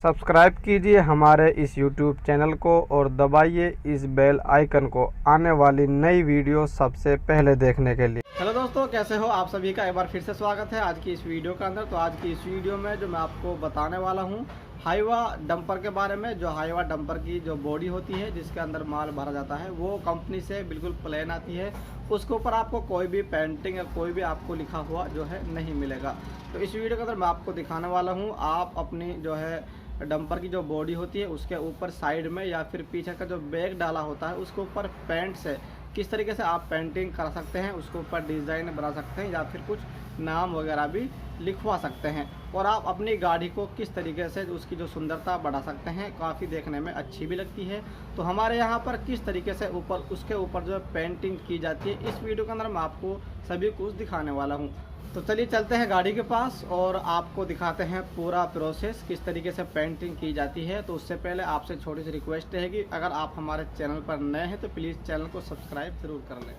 Subscribe कीजिए हमारे इस YouTube चैनल को और दबाइए इस बेल आइकन को आने वाली नई वीडियो सबसे पहले देखने के लिए। हेलो दोस्तों, कैसे हो आप सभी का एक बार फिर से स्वागत है आज की इस वीडियो के अंदर। तो आज की इस वीडियो में जो मैं आपको बताने वाला हूं हाईवा डंपर के बारे में। जो हाईवा डंपर की जो बॉडी होती है जिसके अंदर माल भरा जाता है वो कंपनी से बिल्कुल प्लेन आती है। उसके ऊपर आपको कोई भी पेंटिंग या कोई भी आपको लिखा हुआ जो है नहीं मिलेगा। तो इस वीडियो के अंदर मैं आपको दिखाने वाला हूँ आप अपनी जो है डंपर की जो बॉडी होती है उसके ऊपर साइड में या फिर पीछे का जो बैग डाला होता है उसके ऊपर पेंट से किस तरीके से आप पेंटिंग कर सकते हैं, उसके ऊपर डिज़ाइन बना सकते हैं या फिर कुछ नाम वगैरह भी लिखवा सकते हैं। और आप अपनी गाड़ी को किस तरीके से उसकी जो सुंदरता बढ़ा सकते हैं, काफ़ी देखने में अच्छी भी लगती है। तो हमारे यहाँ पर किस तरीके से ऊपर उसके ऊपर जो पेंटिंग की जाती है इस वीडियो के अंदर मैं आपको सभी कुछ दिखाने वाला हूँ। तो चलिए चलते हैं गाड़ी के पास और आपको दिखाते हैं पूरा प्रोसेस किस तरीके से पेंटिंग की जाती है। तो उससे पहले आपसे छोटी सी रिक्वेस्ट है कि अगर आप हमारे चैनल पर नए हैं तो प्लीज़ चैनल को सब्सक्राइब ज़रूर कर लें।